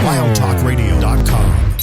WildTalkRadio.com.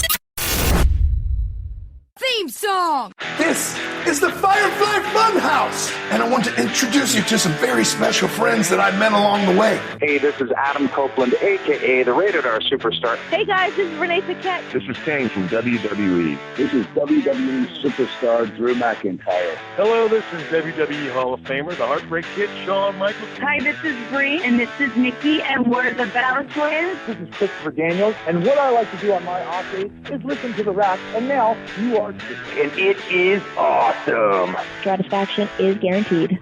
Theme song! This is the Firefly Funhouse, and I want to introduce you to some very special friends that I met along the way. Hey, this is Adam Copeland, a.k.a. the Rated R Superstar. Hey guys, this is Renee Paquette. This is Kane from WWE. This is WWE Superstar Drew McIntyre. Hello, this is WWE Hall of Famer, the Heartbreak Kid, Shawn Michaels. Hi, this is Bree, and this is Nikki, and we're the Battle Twins. This is Christopher Daniels, and what I like to do on my off days is listen to The Rack, and now you are. And it is awesome. Satisfaction is guaranteed.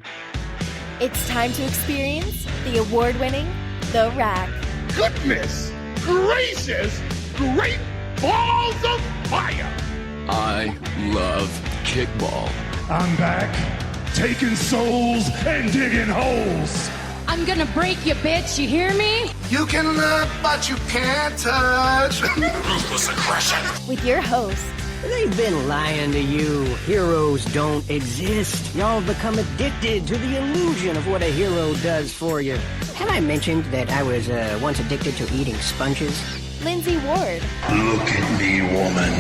It's time to experience the award-winning The Rack. Goodness gracious, great balls of fire! I love kickball. I'm back, taking souls and digging holes. I'm gonna break you, bitch, you hear me? You can love, but you can't touch. Ruthless aggression. With your host, they've been lying to you. Heroes don't exist. Y'all become addicted to the illusion of what a hero does for you. Have I mentioned that I was once addicted to eating sponges? Lindsey Ward. Look at me, woman.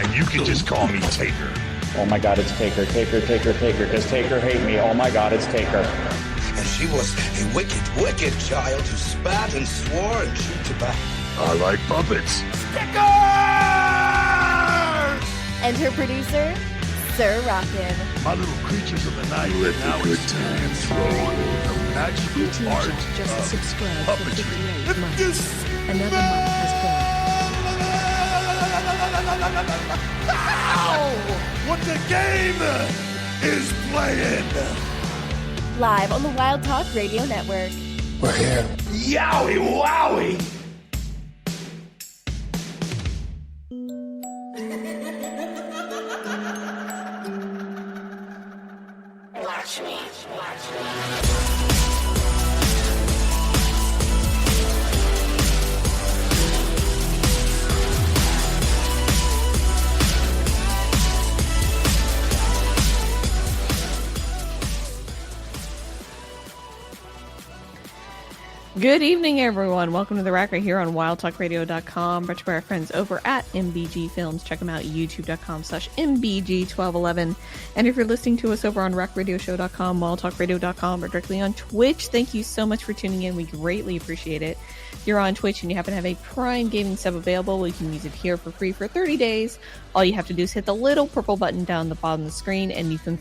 And you can just call me Taker. Oh my God, it's Taker. Does Taker hate me? Oh my God, it's Taker. And she was a wicked, wicked child who spat and swore and chewed tobacco. I like puppets. Stickers! And her producer, Sir Rockin. My little creatures of the night. Let the good times roll. The magical art just subscribe puppetry. For 58 months. Another month has gone. What the game is playing. Live on the Wild Talk Radio Network. We're here. Yowie wowie! Watch me. Good evening, everyone. Welcome to The Rack right here on WildTalkRadio.com. Brought to you by our friends over at MBG Films. Check them out, youtube.com/MBG1211. And if you're listening to us over on RackRadioshow.com, WildTalkRadio.com, or directly on Twitch, thank you so much for tuning in. We greatly appreciate it. If you're on Twitch and you happen to have a Prime Gaming sub available, well, you can use it here for free for 30 days. All you have to do is hit the little purple button down the bottom of the screen, and you can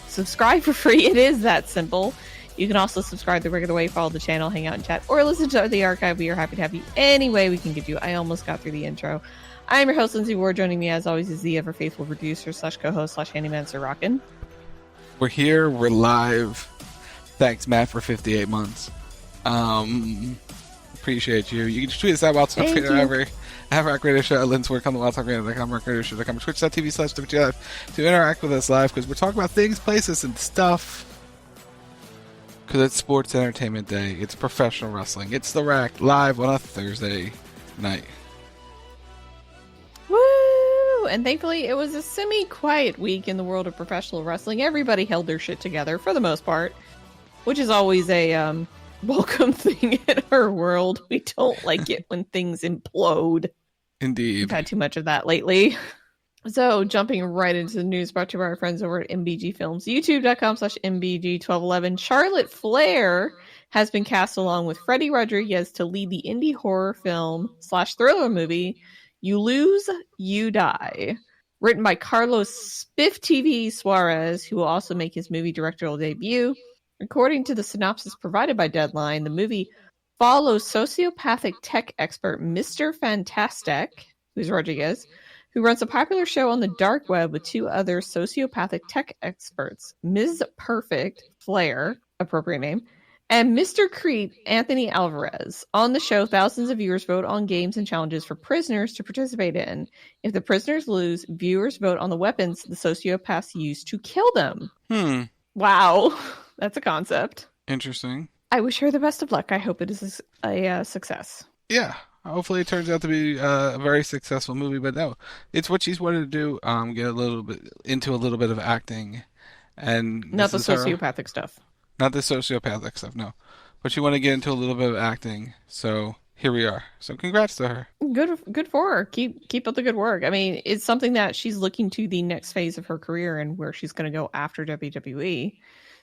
subscribe for free. It is that simple. You can also subscribe the regular way, follow the channel, hang out and chat, or listen to the archive. We are happy to have you any way we can get you. I almost got through the intro. I'm your host, Lindsey Ward. Joining me, as always, is the ever faithful producer / co-host / handyman, Sir Rockin. We're here. We're live. Thanks, Matt, for 58 months. Appreciate you. You can just tweet us at Wild Talk Radio ever. At Rock Radio Show, at Lynn's work on the WildTalkRadio.com, RockRadioShow.com, Twitch.tv/WTF to interact with us live, because we're talking about things, places, and stuff. Because it's Sports Entertainment Day. It's professional wrestling. It's The Rack live on a Thursday night. Woo! And thankfully, it was a semi-quiet week in the world of professional wrestling. Everybody held their shit together for the most part, which is always a welcome thing in our world. We don't like it when things implode. Indeed. We've had too much of that lately. So, jumping right into the news brought to you by our friends over at MBG Films, youtube.com/MBG1211. Charlotte Flair has been cast along with Freddie Rodriguez to lead the indie horror film / thriller movie, You Lose, You Die. Written by Carlos Spiff TV Suarez, who will also make his movie directorial debut. According to the synopsis provided by Deadline, the movie follows sociopathic tech expert Mr. Fantastic, who's Rodriguez, who runs a popular show on the dark web with two other sociopathic tech experts, Ms. Perfect, Flair, appropriate name, and Mr. Crete, Anthony Alvarez. On the show, thousands of viewers vote on games and challenges for prisoners to participate in. If the prisoners lose, viewers vote on the weapons the sociopaths use to kill them. Wow, that's a concept. Interesting. I wish her the best of luck. I hope it is a success. Yeah. Hopefully it turns out to be a very successful movie, but no, it's what she's wanted to do. Get a little bit into a little bit of acting, and not the sociopathic stuff. Not the sociopathic stuff, no. but she wanted to get into a little bit of acting. So here we are. So congrats to her. Good for her. Keep up the good work. I mean, it's something that she's looking to the next phase of her career and where she's going to go after WWE.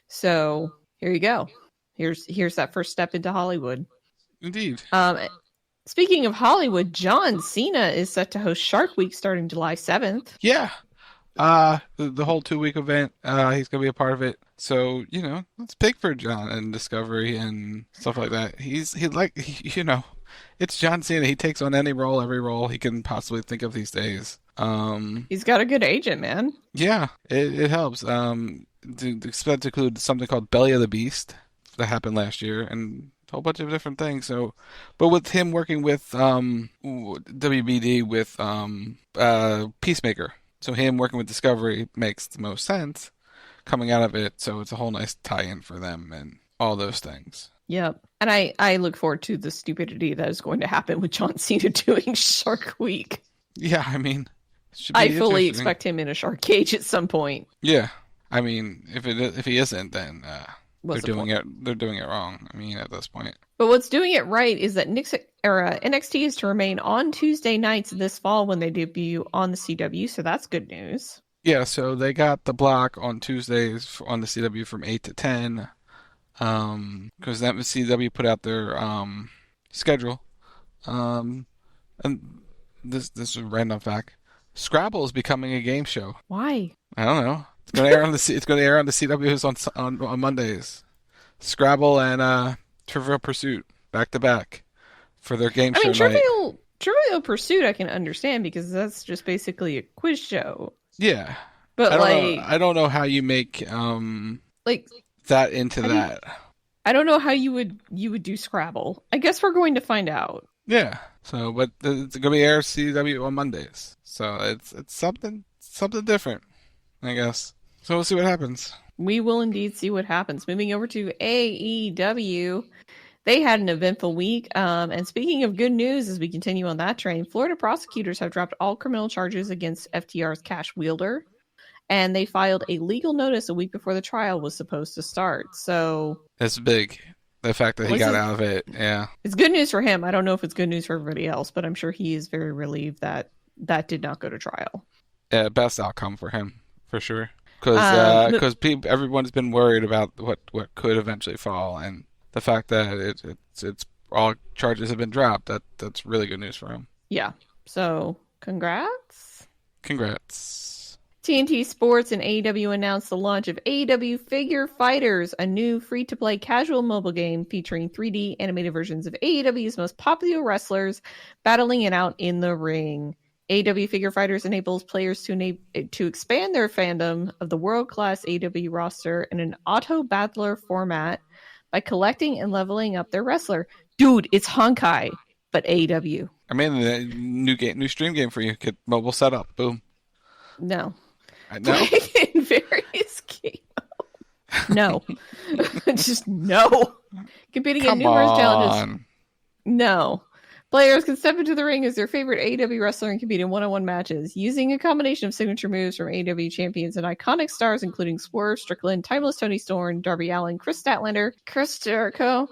So here you go. Here's that first step into Hollywood. Indeed. Speaking of Hollywood, John Cena is set to host Shark Week starting July 7th. Yeah. The whole 2-week event, he's going to be a part of it. So, it's big for John and Discovery and stuff like that. It's John Cena. He takes on every role he can possibly think of these days. He's got a good agent, man. Yeah, it helps. Expect to include something called Belly of the Beast that happened last year and a whole bunch of different things. So, but with him working with WBD with Peacemaker, so him working with Discovery makes the most sense coming out of it. So it's a whole nice tie-in for them and all those things. Yep. And I look forward to the stupidity that is going to happen with John Cena doing Shark Week. Yeah, I mean, I fully expect him in a shark cage at some point. Yeah. I mean, if he isn't, then they're doing it wrong. I mean, at this point. But what's doing it right is that Nick's era NXT is to remain on Tuesday nights this fall when they debut on the CW, so that's good news. Yeah, so they got the block on Tuesdays on the CW from 8 to 10. Because that CW put out their schedule. And this is a random fact. Scrabble is becoming a game show. Why? I don't know. It's going to air on the CWs on Mondays. Scrabble and Trivial Pursuit back to back for their game show night. Trivial Pursuit I can understand because that's just basically a quiz show. Yeah. But I don't know how you make that into that. I don't know how you would do Scrabble. I guess we're going to find out. Yeah. So, but it's going to be air CW on Mondays. So it's something different, I guess. So we'll see what happens. We will indeed see what happens. Moving over to AEW, they had an eventful week. And speaking of good news, as we continue on that train, Florida prosecutors have dropped all criminal charges against FTR's Cash Wielder. And they filed a legal notice a week before the trial was supposed to start. So that's big. The fact that he got out of it, yeah. It's good news for him. I don't know if it's good news for everybody else, but I'm sure he is very relieved that did not go to trial. Yeah, best outcome for him, for sure. Because everyone's been worried about what could eventually fall, and the fact that it's all charges have been dropped, that's really good news for him. Yeah. So congrats. TNT Sports and AEW announced the launch of AEW Figure Fighters, a new free-to-play casual mobile game featuring 3D animated versions of AEW's most popular wrestlers battling it out in the ring. AEW Figure Fighters enables players to expand their fandom of the world-class AEW roster in an auto-battler format by collecting and leveling up their wrestler. Dude, it's Honkai, but AEW. I mean, the new stream game for you. Get mobile setup. Boom. No. No? In various games. No. Just no. Competing in numerous challenges. No. Players can step into the ring as their favorite AEW wrestler and compete in one-on-one matches, using a combination of signature moves from AEW champions and iconic stars, including Swerve Strickland, Timeless Tony Storm, Darby Allin, Chris Statlander, Chris Jericho,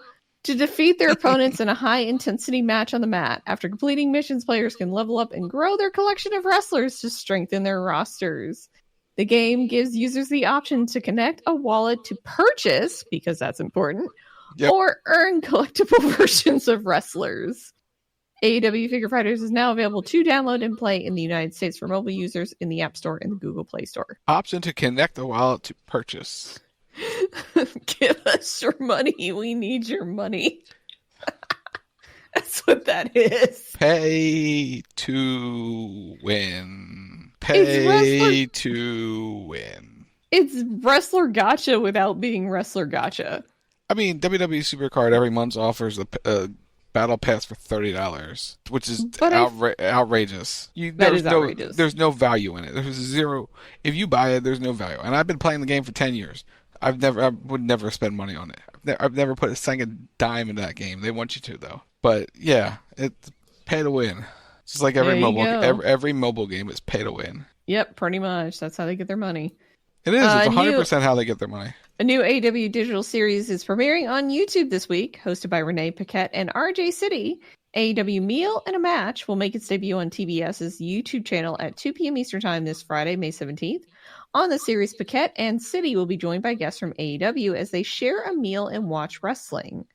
to defeat their opponents in a high-intensity match on the mat. After completing missions, players can level up and grow their collection of wrestlers to strengthen their rosters. The game gives users the option to connect a wallet to purchase, because that's important, or earn collectible versions of wrestlers. AEW Figure Fighters is now available to download and play in the United States for mobile users in the App Store and the Google Play Store. Option to connect the wallet to purchase. Give us your money. We need your money. That's what that is. Pay to win. Pay to win. It's wrestler gotcha without being wrestler gotcha. I mean, WWE Supercard every month offers a battle pass for $30, which is outrageous. Outrageous. There's no value in it. There's zero. If you buy it, there's no value. And I've been playing the game for 10 years. I would never spend money on it. I've never put a single dime into that game. They want you to though. But yeah, it's pay to win. It's just like every mobile game is pay to win. Yep, pretty much. That's how they get their money. It is. It's 100% how they get their money. A new AEW digital series is premiering on YouTube this week, hosted by Renee Paquette and RJ City. AEW Meal and a Match will make its debut on TBS's YouTube channel at 2 p.m. Eastern Time this Friday, May 17th. On the series, Paquette and City will be joined by guests from AEW as they share a meal and watch wrestling.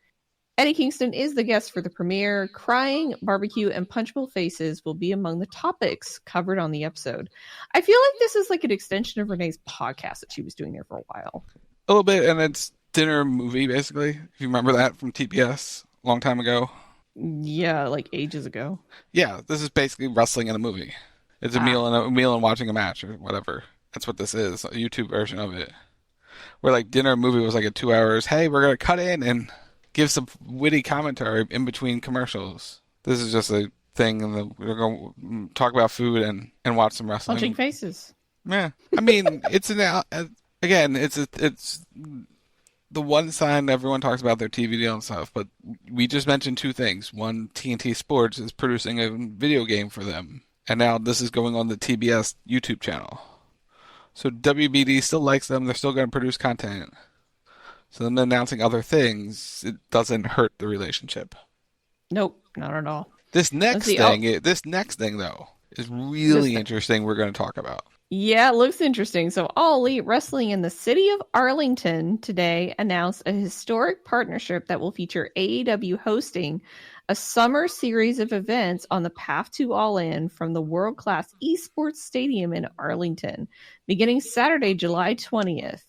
Eddie Kingston is the guest for the premiere. Crying, barbecue, and punchable faces will be among the topics covered on the episode. I feel like this is like an extension of Renee's podcast that she was doing there for a while. A little bit, and it's dinner movie, basically. If you remember that from TBS a long time ago. Yeah, like ages ago. Yeah, this is basically wrestling in a movie. It's a meal and watching a match or whatever. That's what this is, a YouTube version of it. Where like dinner movie was like a 2 hours, hey, we're going to cut in and give some witty commentary in between commercials. This is just a thing, and we're going to talk about food and watch some wrestling. Punching faces. Yeah. I mean, it's the one sign everyone talks about their TV deal and stuff, but we just mentioned two things. One, TNT Sports is producing a video game for them, and now this is going on the TBS YouTube channel. So WBD still likes them. They're still going to produce content. So them announcing other things, it doesn't hurt the relationship. Nope, not at all. This next thing, though, is really interesting. We're going to talk about. Yeah, it looks interesting. So All Elite Wrestling in the city of Arlington today announced a historic partnership that will feature AEW hosting a summer series of events on the path to All In from the world-class esports stadium in Arlington, beginning Saturday, July 20th.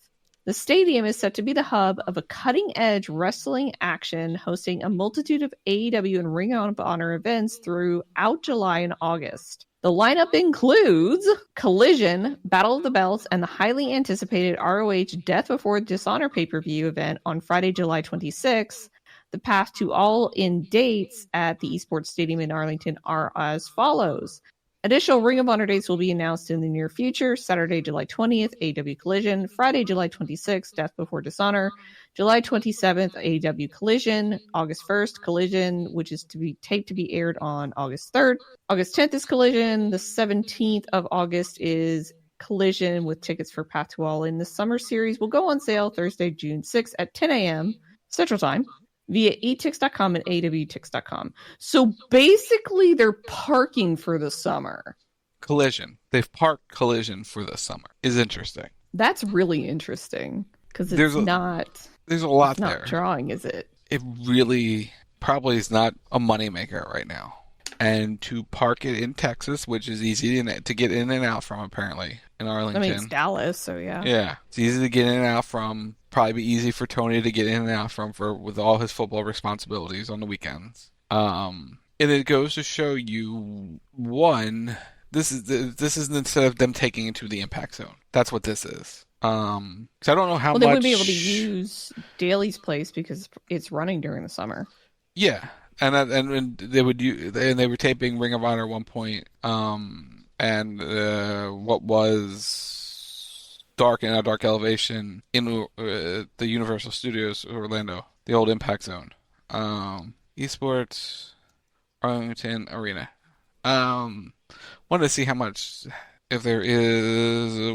The stadium is set to be the hub of a cutting-edge wrestling action, hosting a multitude of AEW and Ring of Honor events throughout July and August. The lineup includes Collision, Battle of the Belts, and the highly anticipated ROH Death Before Dishonor pay-per-view event on Friday, July 26th. The path to All In dates at the Esports Stadium in Arlington are as follows. Additional Ring of Honor dates will be announced in the near future. Saturday, July 20th, AEW Collision. Friday, July 26th, Death Before Dishonor. July 27th, AEW Collision. August 1st, Collision, which is to be taped to be aired on August 3rd. August 10th is Collision. The 17th of August is Collision with tickets for Path to All In. The summer series will go on sale Thursday, June 6th at 10 a.m. Central Time via etix.com and awtix.com. So basically, they're parking for the summer. Collision. They've parked Collision for the summer. Is interesting. That's really interesting because there's a lot there. Not drawing, is it? It really probably is not a moneymaker right now. And to park it in Texas, which is easy to get in and out from, apparently, in Arlington. I mean, it's Dallas, so yeah. Yeah, it's easy to get in and out from. Probably be easy for Tony to get in and out from with all his football responsibilities on the weekends. And it goes to show you, one, this is instead of them taking it to the Impact Zone. That's what this is. So I don't know how much. They wouldn't be able to use Daly's place because it's running during the summer. Yeah. And they were taping Ring of Honor at one point, and what was Dark Elevation in the Universal Studios Orlando, the old Impact Zone, Esports Arlington Arena. Wanted to see how much, if there is a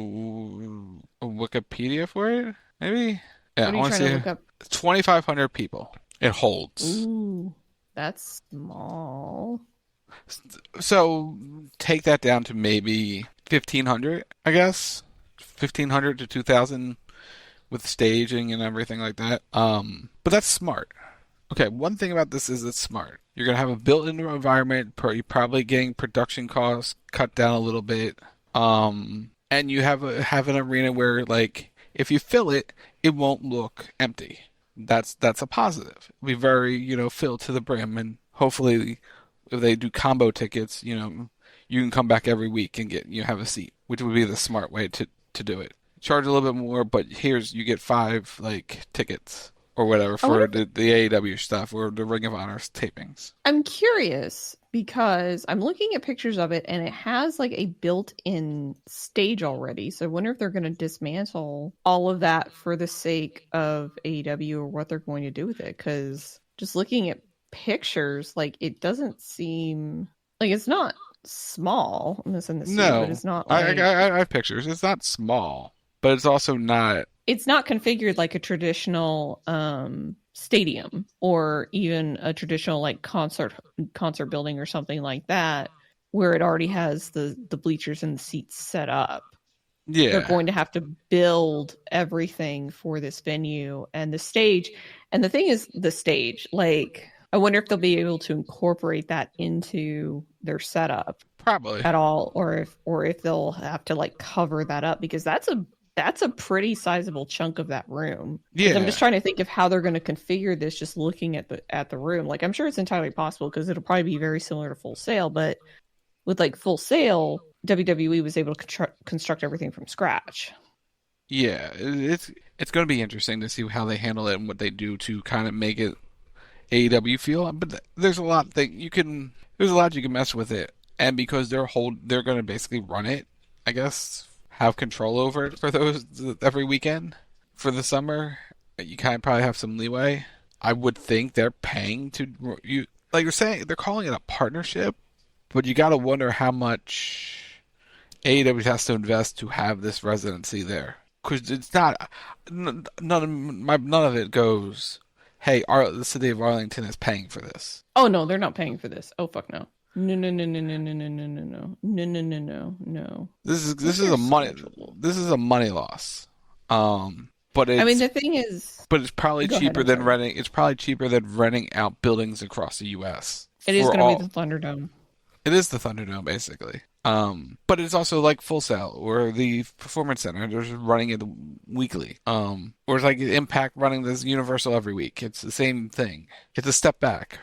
Wikipedia for it, maybe. Yeah, I want to see 2,500 people. It holds. Ooh. That's small. So take that down to maybe 1,500, I guess. 1,500 to 2,000 with staging and everything like that. But that's smart. Okay, one thing about this is it's smart. You're going to have a built-in environment. You're probably getting production costs cut down a little bit. And you have an arena where, like, if you fill it, it won't look empty. That's a positive. It'll be very, filled to the brim, and hopefully, if they do combo tickets, you can come back every week and have a seat, which would be the smart way to do it. Charge a little bit more, but you get 5 tickets or whatever for the AEW stuff or the Ring of Honor tapings. I'm curious because I'm looking at pictures of it and it has a built-in stage already. So I wonder if they're going to dismantle all of that for the sake of AEW or what they're going to do with it. Because just looking at pictures, it doesn't seem it's not small. I'm missing the scene, but it's not. I have pictures. It's not small, but it's also not it's not configured like a traditional stadium or even a traditional like concert building or something like that, where it already has the bleachers and the seats set up. Yeah. They're going to have to build everything for this venue and the stage. And the thing is, the stage, like, I wonder if they'll be able to incorporate that into their setup. Probably. At all, or if they'll have to like cover that up, because that's a pretty sizable chunk of that room. Yeah. I'm just trying to think of how they're going to configure this just looking at the room. Like, I'm sure it's entirely possible because it'll probably be very similar to Full Sail, but with like Full Sail, WWE was able to construct everything from scratch. Yeah, it's going to be interesting to see how they handle it and what they do to kind of make it AEW feel. But there's a lot you can mess with it, and because they're going to basically run it, I guess, have control over it for those every weekend for the summer. You kind of probably have some leeway. I would think they're paying you, like you're saying, they're calling it a partnership, but you got to wonder how much AEW has to invest to have this residency there, because it's not none of it goes, hey, the city of Arlington is paying for this. Oh no, they're not paying for this. Oh fuck no. No. This is a money loss. But it's, I mean, the thing is, but it's probably cheaper than renting. It's probably cheaper than renting out buildings across the U.S. It is going to be the Thunderdome. It is the Thunderdome, basically. But it's also like Full Sail or the Performance Center. They're just running it weekly. Or it's like Impact running this Universal every week. It's the same thing. It's a step back.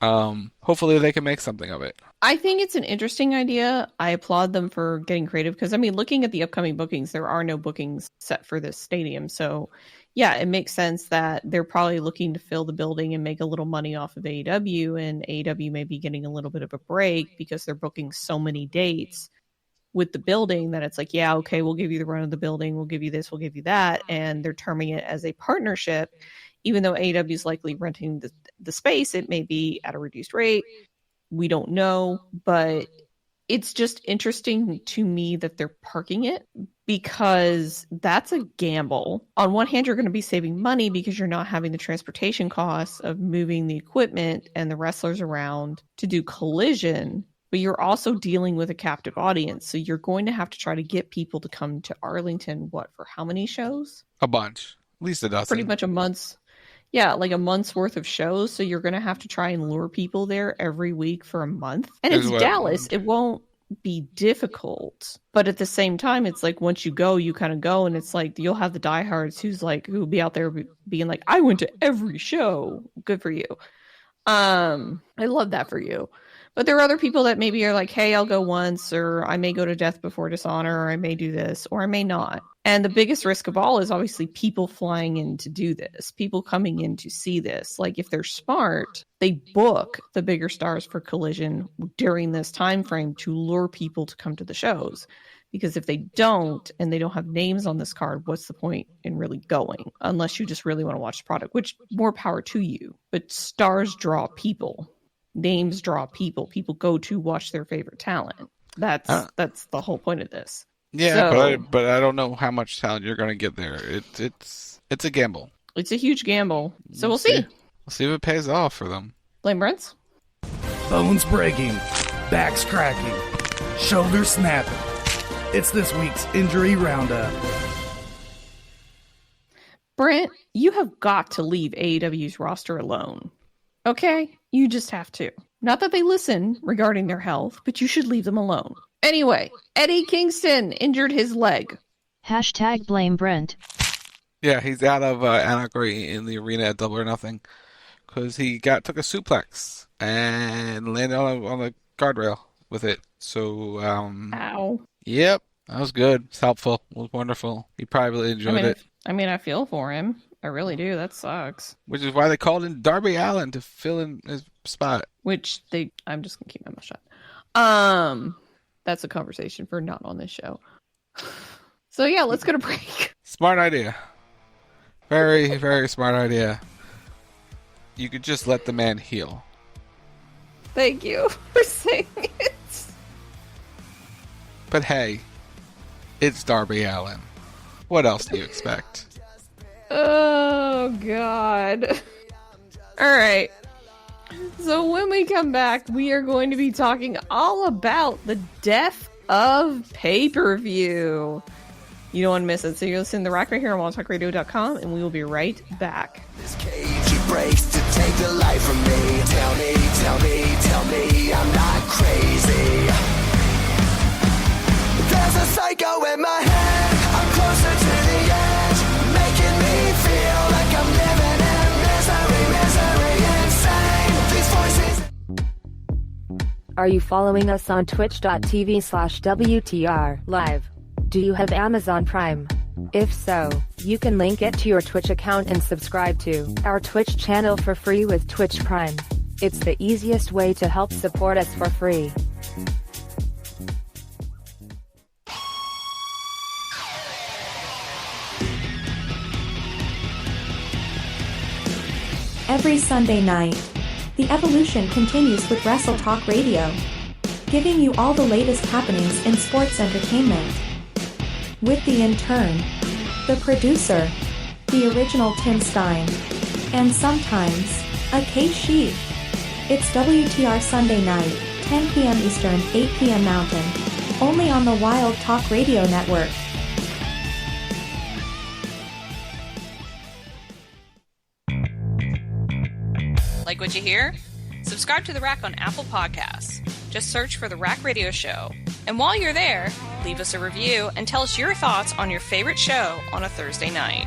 Hopefully they can make something of it. I think it's an interesting idea. I applaud them for getting creative because, I mean, looking at the upcoming bookings, there are no bookings set for this stadium. So, yeah, it makes sense that they're probably looking to fill the building and make a little money off of AEW, and AEW may be getting a little bit of a break because they're booking so many dates with the building that it's like, yeah, okay, we'll give you the run of the building, we'll give you this, we'll give you that, and they're terming it as a partnership. Even though AEW is likely renting the space, it may be at a reduced rate. We don't know, but it's just interesting to me that they're parking it, because that's a gamble. On one hand, you're going to be saving money because you're not having the transportation costs of moving the equipment and the wrestlers around to do Collision, but you're also dealing with a captive audience. So you're going to have to try to get people to come to Arlington, for how many shows? A bunch. At least a dozen. Pretty much a month's. Yeah, like a month's worth of shows. So you're going to have to try and lure people there every week for a month. And it's Dallas. It won't be difficult. But at the same time, it's like once you go, you kind of go. And it's like you'll have the diehards who'll be out there being like, I went to every show. Good for you. I love that for you. But there are other people that maybe are like, hey, I'll go once, or I may go to Death Before Dishonor, or I may do this, or I may not. And the biggest risk of all is obviously people flying in to do this, people coming in to see this. Like, if they're smart, they book the bigger stars for Collision during this time frame to lure people to come to the shows. Because if they don't, and they don't have names on this card, what's the point in really going? Unless you just really want to watch the product, which more power to you. But stars draw people. Names draw people. People go to watch their favorite talent. That's the whole point of this. Yeah, so, but I don't know how much talent you're going to get there. It's a gamble. It's a huge gamble. So we'll see. We'll see if it pays off for them. Blame Brents. Bones breaking, backs cracking, shoulders snapping. It's this week's injury roundup. Brent, you have got to leave AEW's roster alone. Okay? You just have to. Not that they listen regarding their health, but you should leave them alone. Anyway, Eddie Kingston injured his leg. # blame Brent. Yeah, he's out of Anarchy in the arena at Double or Nothing because he took a suplex and landed on a guardrail with it. So, ow. Yep, that was good. It's helpful. It was wonderful. He probably really enjoyed it. I feel for him. I really do. That sucks. Which is why they called in Darby Allin to fill in his spot. I'm just going to keep my mouth shut. That's a conversation for not on this show. So yeah, let's go to break. Smart idea. Very, very smart idea. You could just let the man heal. Thank you for saying it. But hey, it's Darby Allin. What else do you expect? Oh, God. All right. So when we come back, we are going to be talking all about the death of pay-per-view. You don't want to miss it, so you'll listen to The Rock right here on WildTalkRadio.com, and we will be right back. This cage he breaks to take the life from me. Tell me, tell me, tell me I'm not crazy. There's a psycho in my head. I'm closer to the edge, making me feel like I'm living in misery, insane. These voices. Are you following us on twitch.tv/WTR live? Do you have Amazon Prime? If so, you can link it to your Twitch account and subscribe to our Twitch channel for free with Twitch Prime. It's the easiest way to help support us for free. Every Sunday night, the evolution continues with Wrestle Talk Radio, giving you all the latest happenings in sports entertainment. With the intern, the producer, the original Tim Stein, and sometimes, a K-Sheep. It's WTR Sunday night, 10 p.m. Eastern, 8 p.m. Mountain, only on the Wild Talk Radio Network. Like what you hear? Subscribe to The Rack on Apple Podcasts. Just search for The Rack Radio Show. And while you're there, leave us a review and tell us your thoughts on your favorite show on a Thursday night.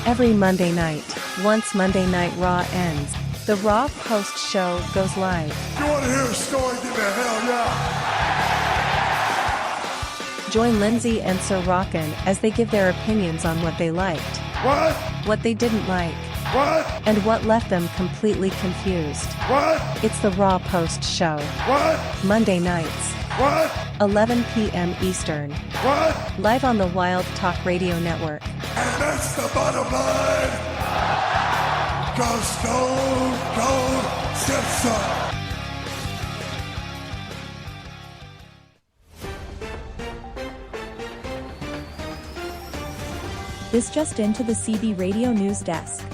Every Monday night, once Monday Night Raw ends, the Raw Post Show goes live. You want to hear a story? Give me a hell yeah! Join Lindsey and Sir Rockin as they give their opinions on what they liked, what they didn't like, and what left them completely confused. It's the Raw Post Show. Monday nights. 11 p.m. Eastern. Live on the Wild Talk Radio Network. And that's the bottom line. Go Stone Cold Simpson. This just into the CB Radio News Desk.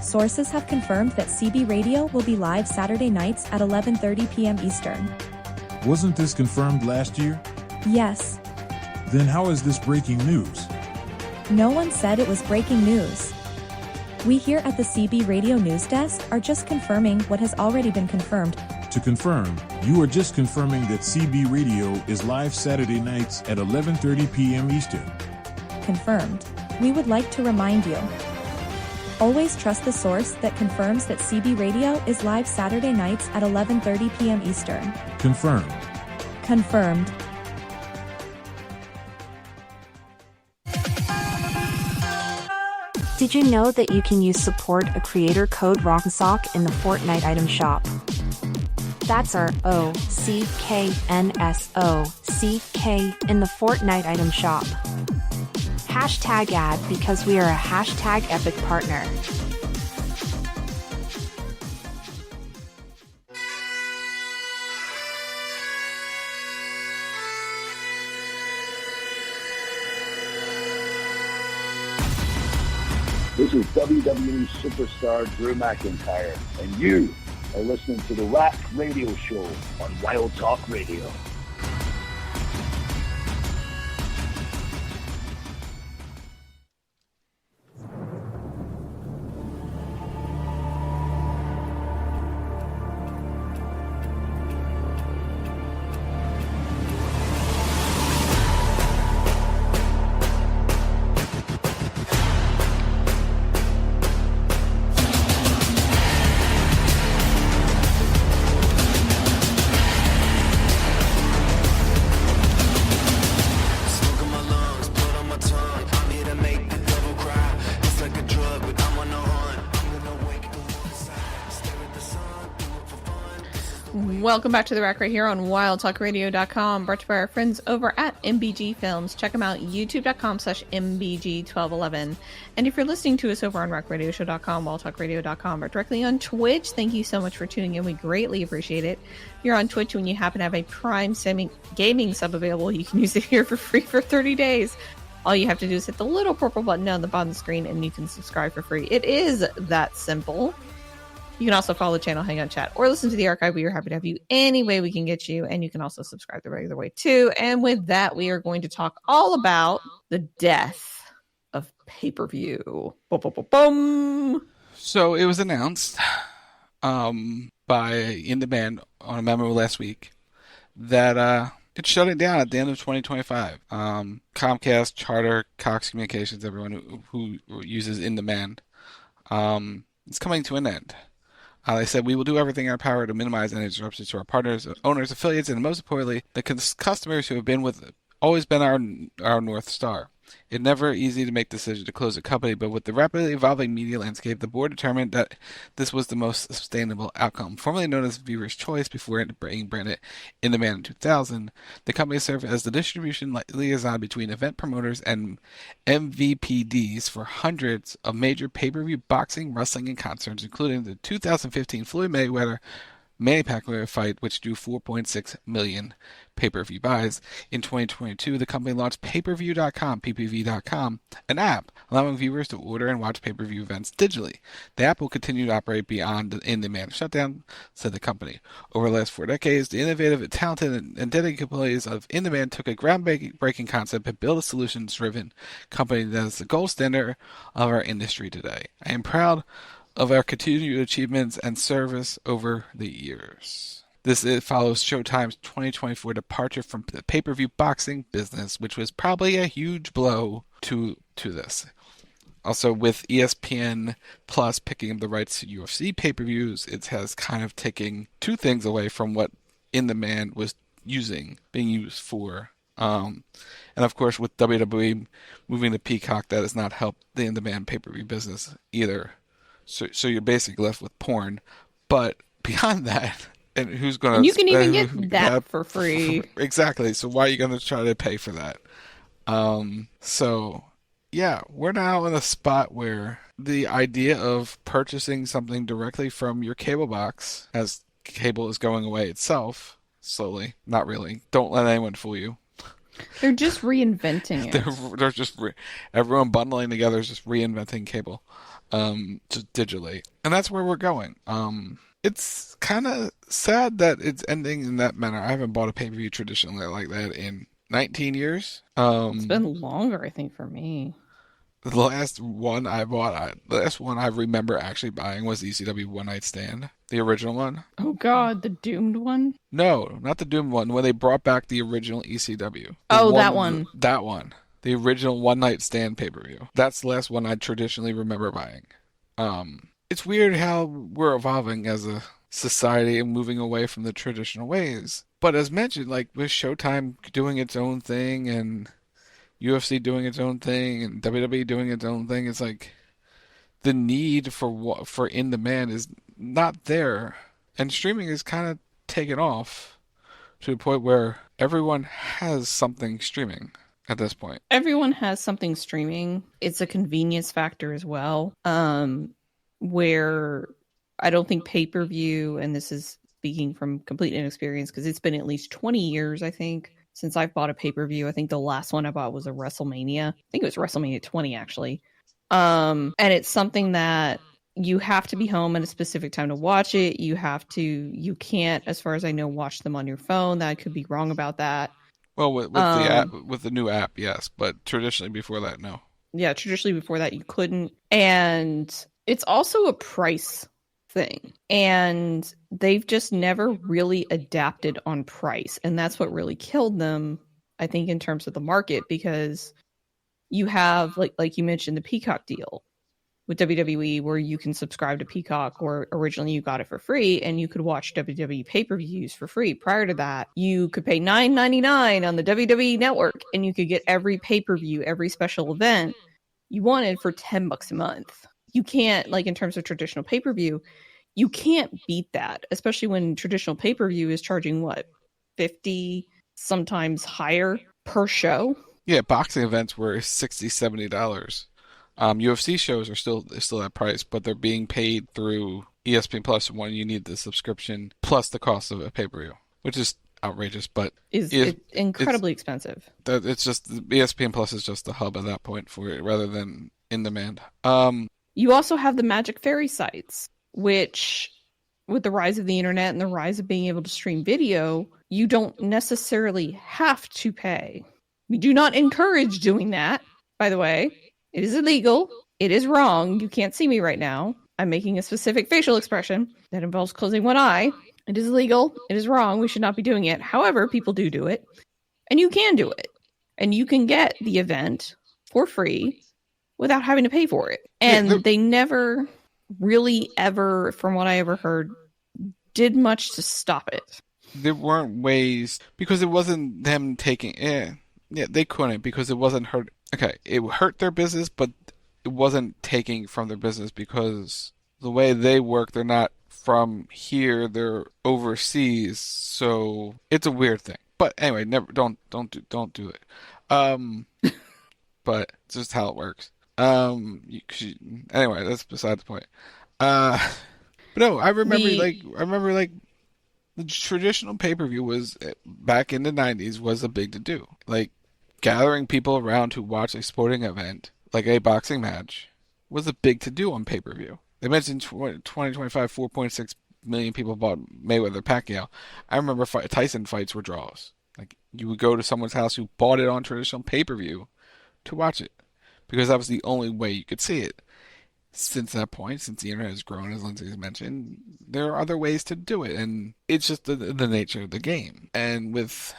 Sources have confirmed that CB Radio will be live Saturday nights at 11:30 p.m. Eastern. Wasn't this confirmed last year? Yes. Then how is this breaking news? No one said it was breaking news. We here at the CB Radio News Desk are just confirming what has already been confirmed. To confirm, you are just confirming that CB Radio is live Saturday nights at 11:30 p.m. Eastern. Confirmed. We would like to remind you. Always trust the source that confirms that CB Radio is live Saturday nights at 11:30 p.m. Eastern. Confirmed. Confirmed. Did you know that you can use support a creator code ROCKNSOCK in the Fortnite item shop? That's our OCKNSOCK in the Fortnite item shop. Hashtag ad because we are a hashtag epic partner. This is WWE superstar Drew McIntyre, and you are listening to The Rack Radio Show on Wild Talk Radio. Welcome back to the Rack right here on wildtalkradio.com, brought to you by our friends over at MBG Films. Check them out, youtube.com/MBG1211. And if you're listening to us over on rackradioshow.com, wildtalkradio.com, or directly on Twitch, thank you so much for tuning in. We greatly appreciate it. If you're on Twitch when you happen to have a Prime gaming sub available, you can use it here for free for 30 days. All you have to do is hit the little purple button on the bottom of the screen and you can subscribe for free. It is that simple. You can also follow the channel, hang out, chat, or listen to the archive. We are happy to have you any way we can get you. And you can also subscribe the regular way too. And with that, we are going to talk all about the death of pay-per-view. Boom, boom, boom, boom. So it was announced by InDemand on a memo last week that it's shutting down at the end of 2025. Comcast, Charter, Cox Communications, everyone who uses InDemand, it's coming to an end. They said, we will do everything in our power to minimize any disruptions to our partners, owners, affiliates, and most importantly, the customers who have always been our North Star. It's never easy to make decisions to close a company, but with the rapidly evolving media landscape, the board determined that this was the most sustainable outcome. Formerly known as Viewer's Choice before being branded InDemand in 2000, the company served as the distribution liaison between event promoters and MVPDs for hundreds of major pay-per-view boxing, wrestling, and concerts, including the 2015 Floyd Mayweather Manny Pacquiao fight, which drew 4.6 million pay-per-view buys. In 2022, the company launched payperview.com, ppv.com, an app allowing viewers to order and watch pay-per-view events digitally. The app will continue to operate beyond the InDemand shutdown, said the company. Over the last 4 decades, the innovative, talented, and dedicated employees of InDemand took a groundbreaking concept and built a solutions-driven company that is the gold standard of our industry today. I am proud of our continued achievements and service over the years. It follows Showtime's 2024 departure from the pay-per-view boxing business, which was probably a huge blow to this. Also, with ESPN Plus picking up the rights to UFC pay-per-views, it has kind of taken two things away from what InDemand was being used for. And of course, with WWE moving to Peacock, that has not helped the InDemand pay-per-view business either. So you're basically left with porn, but beyond that, and who's going to? And you can even get that for free. Exactly. So why are you going to try to pay for that? So yeah, we're now in a spot where the idea of purchasing something directly from your cable box, as cable is going away itself slowly. Not really. Don't let anyone fool you. They're just reinventing it. They're just everyone bundling together is just reinventing cable. Just digitally, and that's where we're going. It's kind of sad that it's ending in that manner. I haven't bought a pay-per-view traditionally like that in 19 years. It's been longer, I think, for me. The last one I remember actually buying was ECW One Night Stand, the original one. Oh God, the doomed one? No, not the doomed one. When they brought back the original ECW. That one. That one. The original One Night Stand pay-per-view. That's the last one I traditionally remember buying. It's weird how we're evolving as a society and moving away from the traditional ways. But as mentioned, like with Showtime doing its own thing and UFC doing its own thing and WWE doing its own thing, it's like the need for InDemand is not there. And streaming is kind of taken off to the point where everyone has something streaming. At this point, everyone has something streaming. It's a convenience factor as well, where I don't think pay-per-view, and this is speaking from complete inexperience because it's been at least 20 years, I think, since I've bought a pay-per-view. I think the last one I bought was a WrestleMania. I think it was WrestleMania 20, actually. And it's something that you have to be home at a specific time to watch it. You can't, as far as I know, watch them on your phone. I could be wrong about that. Well, with the app, with the new app, yes, but traditionally before that, no. Yeah, traditionally before that, you couldn't. And it's also a price thing. And they've just never really adapted on price. And that's what really killed them, I think, in terms of the market, because you have, like you mentioned, the Peacock deal with WWE, where you can subscribe to Peacock, or originally you got it for free and you could watch WWE pay-per-views for free. Prior to that, you could pay $9.99 on the WWE network and you could get every pay-per-view, every special event you wanted for $10 a month. You can't, like in terms of traditional pay-per-view, you can't beat that, especially when traditional pay-per-view is charging what, 50, sometimes higher per show. Yeah, boxing events were $60, $70. UFC shows are still that price, but they're being paid through ESPN Plus when you need the subscription plus the cost of a pay-per-view, which is outrageous, but it's incredibly expensive. It's just ESPN Plus is just the hub at that point for it rather than InDemand. You also have the Magic Fairy sites, which with the rise of the internet and the rise of being able to stream video, you don't necessarily have to pay. We do not encourage doing that, by the way. It is illegal. It is wrong. You can't see me right now. I'm making a specific facial expression that involves closing one eye. It is illegal. It is wrong. We should not be doing it. However, people do it. And you can do it. And you can get the event for free without having to pay for it. And they never really ever, from what I ever heard, did much to stop it. There weren't ways, because it wasn't them taking... Yeah, they couldn't because it wasn't hurt. Okay, it hurt their business, but it wasn't taking from their business because the way they work, they're not from here, they're overseas, so it's a weird thing. But anyway, don't do it. But it's just how it works. Anyway, that's beside the point. But no, I remember the traditional pay-per-view was back in the 90s was a big to do. Like gathering people around to watch a sporting event, like a boxing match, was a big to do on pay-per-view. They mentioned 2025, 4.6 million people bought Mayweather-Pacquiao. I remember Tyson fights were draws. Like you would go to someone's house who bought it on traditional pay-per-view to watch it because that was the only way you could see it. Since that point, since the internet has grown, as Lindsay has mentioned, there are other ways to do it, and it's just the nature of the game. And with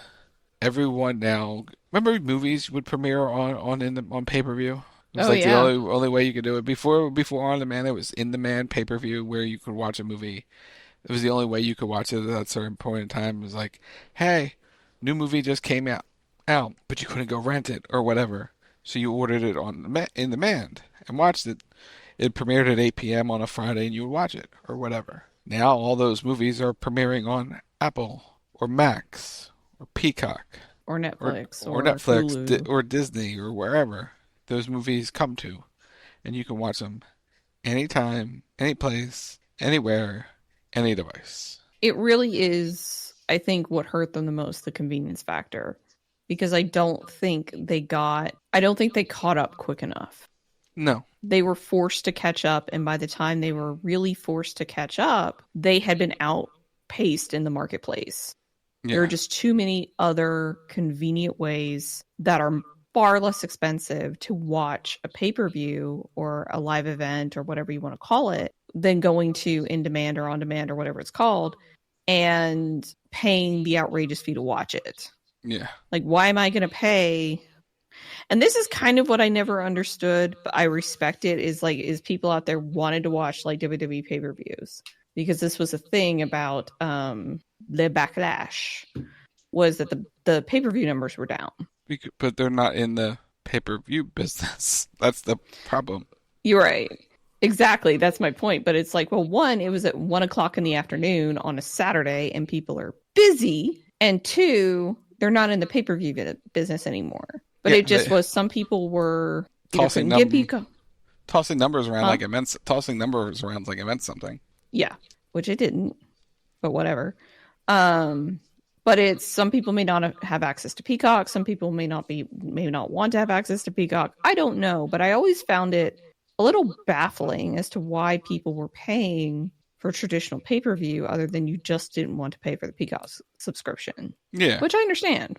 everyone now, remember movies would premiere on pay-per-view? It was the only way you could do it. Before On Demand, it was InDemand pay-per-view where you could watch a movie. It was the only way you could watch it at that certain point in time. It was like, hey, new movie just came out, but you couldn't go rent it or whatever. So you ordered it on InDemand and watched it. It premiered at 8 p.m. on a Friday and you would watch it or whatever. Now all those movies are premiering on Apple or Max or Peacock or Netflix or Netflix or Disney or wherever those movies come to, and you can watch them anytime, any place, anywhere, any device. It really is, I think, what hurt them the most, the convenience factor, because I don't think they caught up quick enough. No. They were forced to catch up, and by the time they were really forced to catch up, they had been outpaced in the marketplace. Yeah. There are just too many other convenient ways that are far less expensive to watch a pay-per-view or a live event or whatever you want to call it than going to InDemand or On Demand or whatever it's called and paying the outrageous fee to watch it. Yeah. Like, why am I going to pay? And this is kind of what I never understood, but I respect it, is people out there wanted to watch like WWE pay-per-views, because this was a thing about the backlash was that the pay-per-view numbers were down. But they're not in the pay-per-view business. That's the problem. You're right. Exactly. That's my point. But it's like, well, one, it was at 1:00 in the afternoon on a Saturday and people are busy. And two, they're not in the pay-per-view business anymore. But it just was, some people were tossing numbers around like it meant something. Yeah, which it didn't, but whatever. But it's, some people may not have access to Peacock. Some people may not want to have access to Peacock. I don't know, but I always found it a little baffling as to why people were paying for traditional pay-per-view other than you just didn't want to pay for the Peacock subscription. Yeah. Which I understand.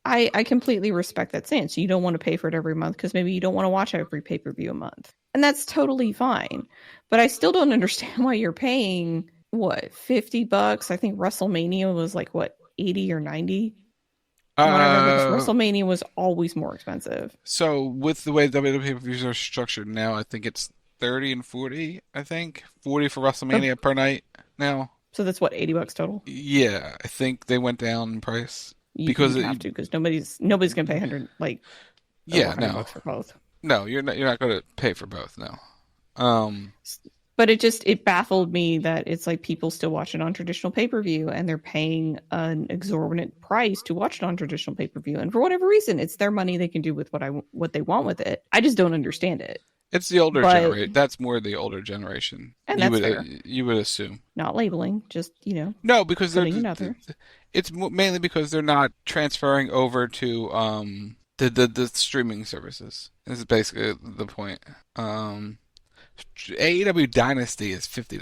I completely respect that stance. You don't want to pay for it every month because maybe you don't want to watch every pay-per-view a month. And that's totally fine. But I still don't understand why you're paying, what, $50? I think WrestleMania was like, what, 80 or 90? I remember, WrestleMania was always more expensive. So with the way WWE pay-per-views are structured now, I think it's 30 and 40, I think. 40 for WrestleMania per night now. So that's what, $80 total? Yeah, I think they went down in price. You have to, because nobody's gonna pay $100 $100 for both. No, you're not going to pay for both. No. But it baffled me that it's like people still watch it on traditional pay-per-view and they're paying an exorbitant price to watch it on traditional pay-per-view. And for whatever reason, it's their money, they can do with what they want with it. I just don't understand it. It's the older generation. That's more the older generation. And that's fair. You would assume. Not labeling, just, No, because it's mainly because they're not transferring over to the streaming services. This is basically the point. AEW Dynasty is $50.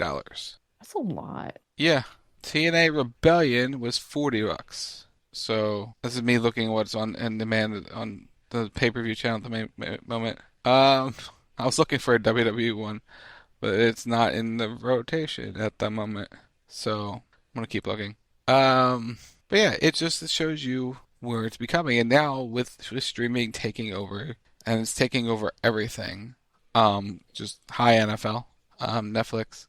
That's a lot. Yeah. TNA Rebellion was $40. So this is me looking at what's on InDemand on the pay-per-view channel at the moment. I was looking for a WWE one, but it's not in the rotation at the moment. So I'm gonna keep looking. But yeah, it shows you where it's becoming, and now with streaming taking over, and it's taking over everything. Just hi NFL, Netflix.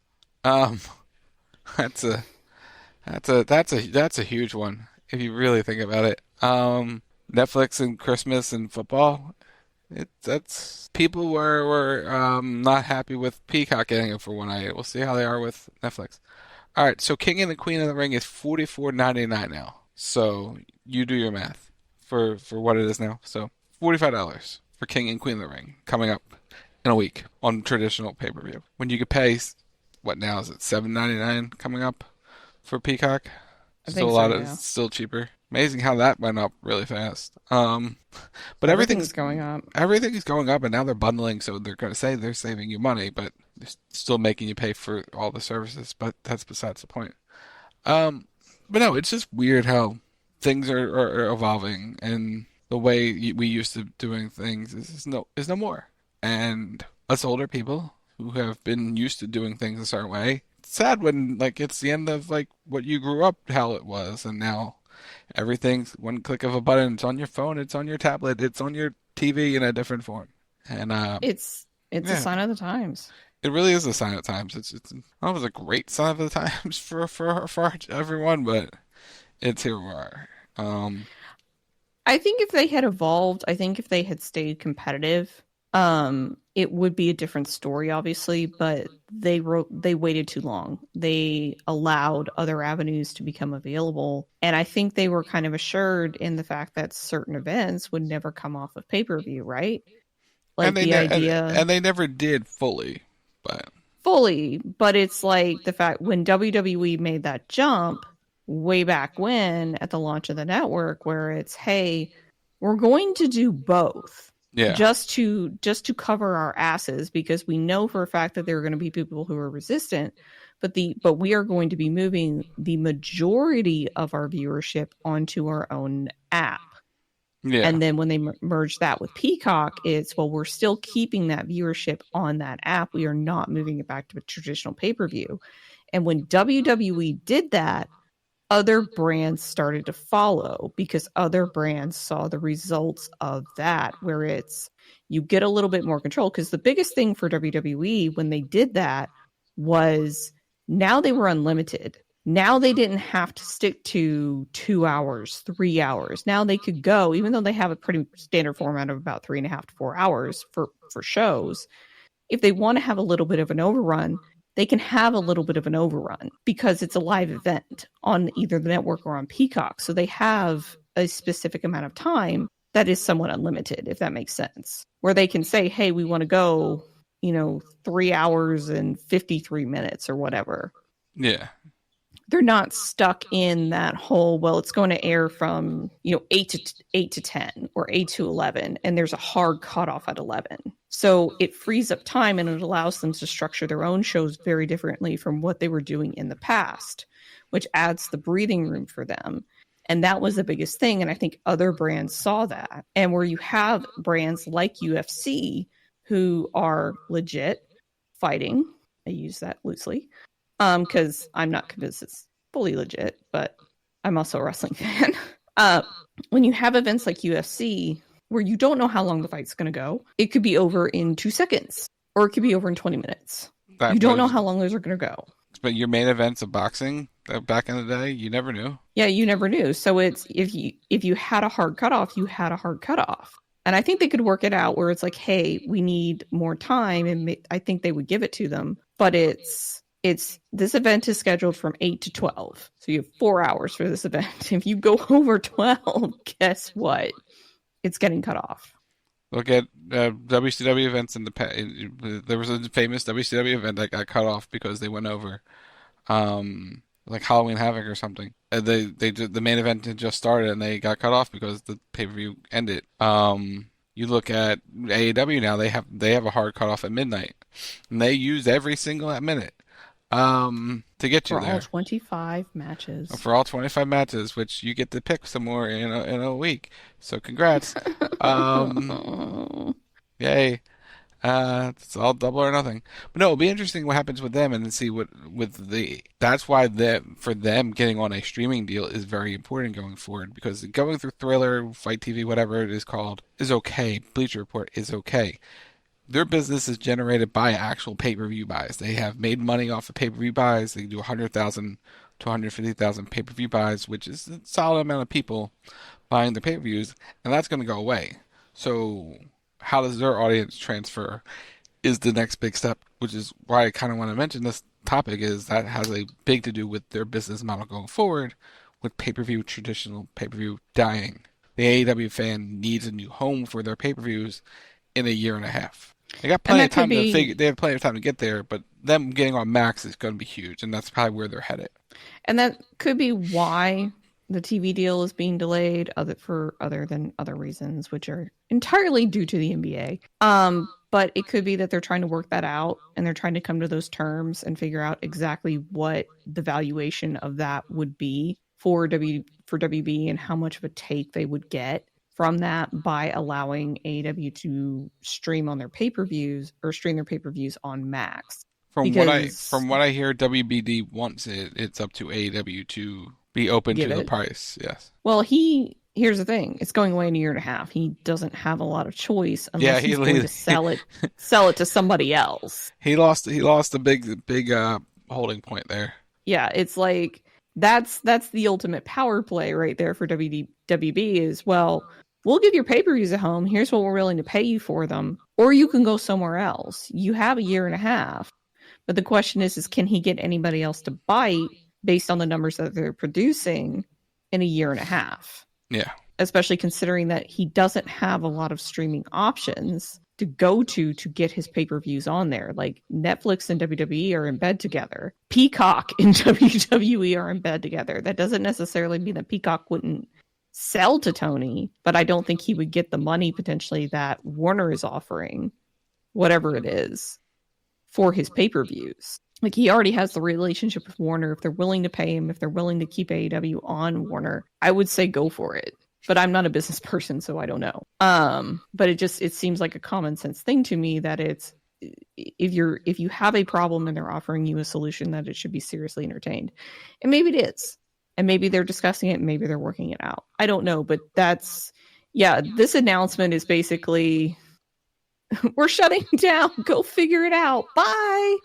That's a huge one if you really think about it. Netflix and Christmas and football. That's people were not happy with Peacock getting it for one night. We'll see how they are with Netflix. All right, so King and the Queen of the Ring is $44.99 now. So you do your math for what it is now. So $45 for King and Queen of the Ring coming up in a week on traditional pay-per-view. When you could pay, what now is it, $7.99 coming up for Peacock? Still cheaper. Amazing how that went up really fast. But everything's going up. Everything's going up, and now they're bundling, so they're going to say they're saving you money, but they're still making you pay for all the services. But that's besides the point. But no, it's just weird how things are evolving, and the way we used to doing things is no more. And us older people who have been used to doing things a certain way, it's sad when it's the end of what you grew up how it was, and now everything's one click of a button. It's on your phone, it's on your tablet, it's on your TV in a different form. And it's a sign of the times. It really is a sign of the times. It's a great sign of the times for everyone, but it's here we are. I think if they had evolved, I think if they had stayed competitive, it would be a different story, obviously, but they waited too long. They allowed other avenues to become available. And I think they were kind of assured in the fact that certain events would never come off of pay-per-view, right? And they never did fully, but it's like the fact when WWE made that jump way back when at the launch of the network, where it's, hey, we're going to do both. Yeah. Just to cover our asses, because we know for a fact that there are going to be people who are resistant, but we are going to be moving the majority of our viewership onto our own app. Yeah. And then when they merge that with Peacock, it's, well, we're still keeping that viewership on that app. We are not moving it back to a traditional pay-per-view. And when WWE did that, other brands started to follow, because other brands saw the results of that, where it's, you get a little bit more control. Because the biggest thing for WWE when they did that was, now they were unlimited. Now they didn't have to stick to 2 hours, 3 hours. Now they could go, even though they have a pretty standard format of about 3.5 to 4 hours for shows. If they want to have a little bit of an overrun, they can have a little bit of an overrun, because it's a live event on either the network or on Peacock. So they have a specific amount of time that is somewhat unlimited, if that makes sense, where they can say, hey, we want to go, 3 hours and 53 minutes or whatever. Yeah. They're not stuck in that whole, well, it's going to air from, 8 to 10 or 8 to 11, and there's a hard cutoff at 11. So it frees up time, and it allows them to structure their own shows very differently from what they were doing in the past, which adds the breathing room for them. And that was the biggest thing. And I think other brands saw that. And where you have brands like UFC who are legit fighting, I use that loosely, because I'm not convinced it's fully legit, but I'm also a wrestling fan. When you have events like UFC, where you don't know how long the fight's going to go, it could be over in 2 seconds, or it could be over in 20 minutes. You don't know how long those are going to go. But your main events of boxing back in the day, you never knew. Yeah, you never knew. So it's, if you had a hard cutoff, you had a hard cutoff. And I think they could work it out where it's like, hey, we need more time. And I think they would give it to them. But it's this event is scheduled from 8 to 12. So you have 4 hours for this event. If you go over 12, guess what? It's getting cut off. Look at WCW events in the past. There was a famous WCW event that got cut off because they went over, like Halloween Havoc or something. The main event had just started and they got cut off because the pay-per-view ended. You look at AEW now; they have a hard cutoff at midnight, and they use every single minute to get you there. For all 25 matches. For all 25 matches, which you get to pick some more in a week. So congrats. Yay. It's all double or nothing. But no, it'll be interesting what happens with them and see that's why for them getting on a streaming deal is very important going forward, because going through Thriller, Fight TV, whatever it is called, is okay. Bleacher Report is okay. Their business is generated by actual pay-per-view buys. They have made money off of pay-per-view buys. They do 100,000 to 150,000 pay-per-view buys, which is a solid amount of people buying their pay-per-views, and that's going to go away. So how does their audience transfer is the next big step, which is why I kind of want to mention this topic, is that has a big to do with their business model going forward with pay-per-view, traditional pay-per-view dying. The AEW fan needs a new home for their pay-per-views in a year and a half. They got plenty of time they have plenty of time to get there, but them getting on Max is going to be huge, and that's probably where they're headed. And that could be why the TV deal is being delayed, other than other reasons, which are entirely due to the NBA. But it could be that they're trying to work that out, and they're trying to come to those terms and figure out exactly what the valuation of that would be for WB and how much of a take they would get from that by allowing AEW to stream on their pay-per-views or stream their pay-per-views on Max. From what I hear, WBD wants it. It's up to AEW to be open to the price. Yes. Well, here's the thing. It's going away in a year and a half. He doesn't have a lot of choice unless he's going to sell it to somebody else. He lost a big holding point there. Yeah, it's like that's the ultimate power play right there for WB is, well, we'll give your pay-per-views at home. Here's what we're willing to pay you for them. Or you can go somewhere else. You have a year and a half. But the question is can he get anybody else to bite based on the numbers that they're producing in a year and a half? Yeah. Especially considering that he doesn't have a lot of streaming options to go to get his pay-per-views on there. Like Netflix and WWE are in bed together. Peacock and WWE are in bed together. That doesn't necessarily mean that Peacock wouldn't sell to Tony, but I don't think he would get the money potentially that Warner is offering, whatever it is, for his pay-per-views. Like, he already has the relationship with Warner. If they're willing to pay him, if they're willing to keep AEW on Warner, I would say go for it. But I'm not a business person, so I don't know. But it seems like a common sense thing to me that it's, if you have a problem and they're offering you a solution, that it should be seriously entertained. And maybe it is. And maybe they're discussing it, and maybe they're working it out. I don't know, but this announcement is basically, we're shutting down. Go figure it out. Bye.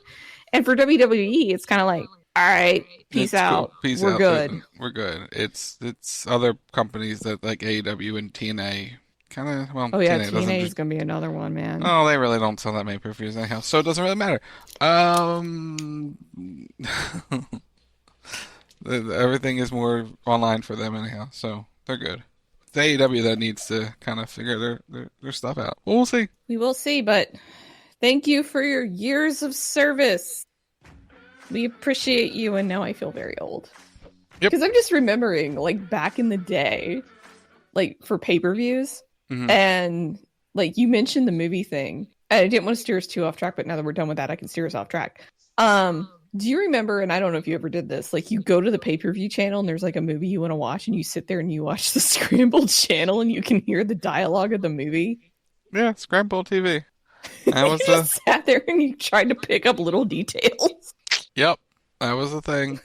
And for WWE, it's kind of like, all right, peace out. Peace We're out. good. We're good. It's other companies that like AEW and TNA kind of, well, oh yeah, TNA is going to be another one, man. Oh, they really don't sell that many pay-per-views anyhow, so it doesn't really matter. Everything is more online for them anyhow, so they're good. It's AEW that needs to kind of figure their stuff out. Well, we'll see. We will see, but thank you for your years of service. We appreciate you, and now I feel very old. Yep. Because I'm just remembering, like, back in the day, like, for pay-per-views, and, like, you mentioned the movie thing. I didn't want to steer us too off track, but now that we're done with that, I can steer us off track. Do you remember, and I don't know if you ever did this, like you go to the pay-per-view channel and there's like a movie you want to watch and you sit there and you watch the scrambled channel and you can hear the dialogue of the movie? Yeah, Scramble TV. That was you just sat there and you tried to pick up little details. Yep, that was a thing.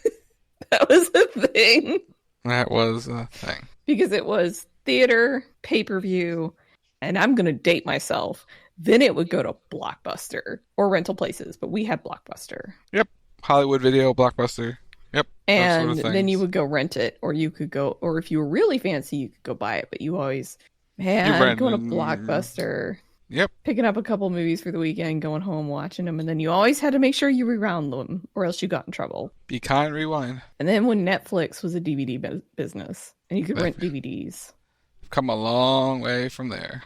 That was a thing. That was a thing. Because it was theater, pay-per-view, and I'm going to date myself. Then it would go to Blockbuster or rental places, but we had Blockbuster. Yep. Hollywood Video, Blockbuster. Yep. And then you would go rent it, or you could go, or if you were really fancy, you could go buy it, but you always Man, going to Blockbuster. Yep. Picking up a couple movies for the weekend, going home, watching them, and then you always had to make sure you rewound them, or else you got in trouble. Be kind, rewind. And then when Netflix was a DVD business, and you could rent DVDs. Come a long way from there.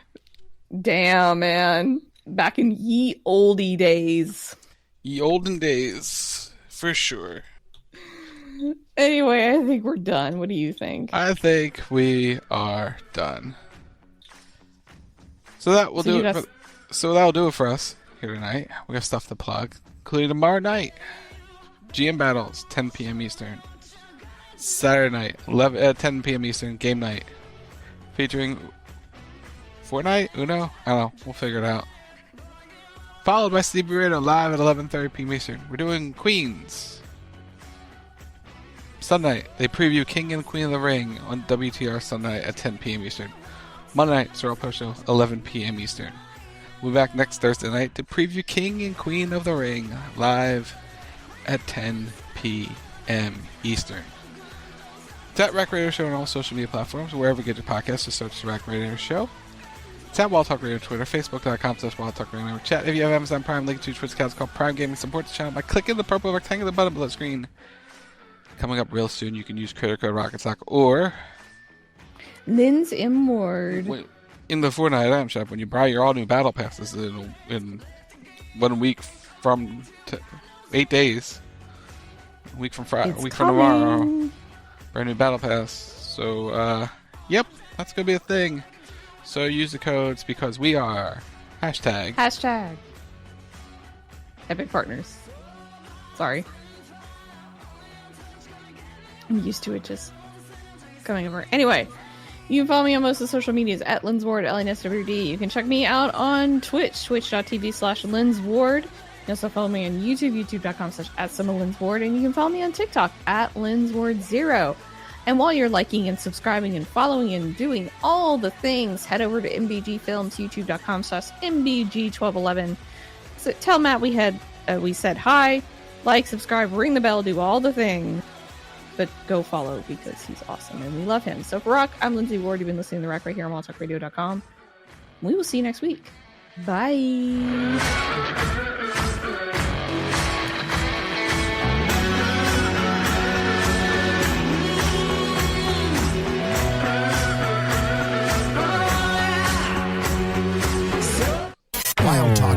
Damn, man. Back in ye oldie days. Ye olden days, for sure. Anyway, I think we're done. What do you think? I think we are done. So that will do it. So that'll do it for us here tonight. We got stuff to plug, including tomorrow night, GM Battles, 10 p.m. Eastern. Saturday night, 10 p.m. Eastern, game night, featuring Fortnite, Uno. I don't know. We'll figure it out. Followed by CB Radio live at 11:30 p.m. Eastern. We're doing Queens. Sunday, they preview King and Queen of the Ring on WTR Sunday at 10 p.m. Eastern. Monday night, Sorrel Post Show, 11 p.m. Eastern. We'll be back next Thursday night to preview King and Queen of the Ring live at 10 p.m. Eastern. It's at Rack Radio Show on all social media platforms, wherever you get your podcasts, just search the Rack Radio Show. It's at Wild Talk Radio on Twitter, Facebook.com/Wild Talk Radio. Chat if you have Amazon Prime, link to Twitch account called Prime Gaming. Support the channel by clicking the purple rectangular button below the screen. Coming up real soon, you can use creator code RocketSock or Lindsey Ward. In the Fortnite item shop, when you buy your all new battle passes in 1 week from 8 days, a week from Friday, a week from tomorrow, brand new battle pass. So, yep, that's gonna be a thing. So use the codes because we are hashtag Epic Partners. Sorry. I'm used to it just coming over. Anyway, you can follow me on most of the social medias at Lindsey Ward, LNSWD. You can check me out on Twitch, twitch.tv/LindsWard. You can also follow me on YouTube, youtube.com/@SummerLindsWard. And you can follow me on TikTok at LindsWard0. And while you're liking and subscribing and following and doing all the things, head over to MBG Films, youtube.com/MBG1211. So tell Matt we said hi, like, subscribe, ring the bell, do all the things. But go follow because he's awesome and we love him. So for Rock, I'm Lindsey Ward. You've been listening to The Rack right here on wildtalkradio.com. We will see you next week. Bye. Wild Talk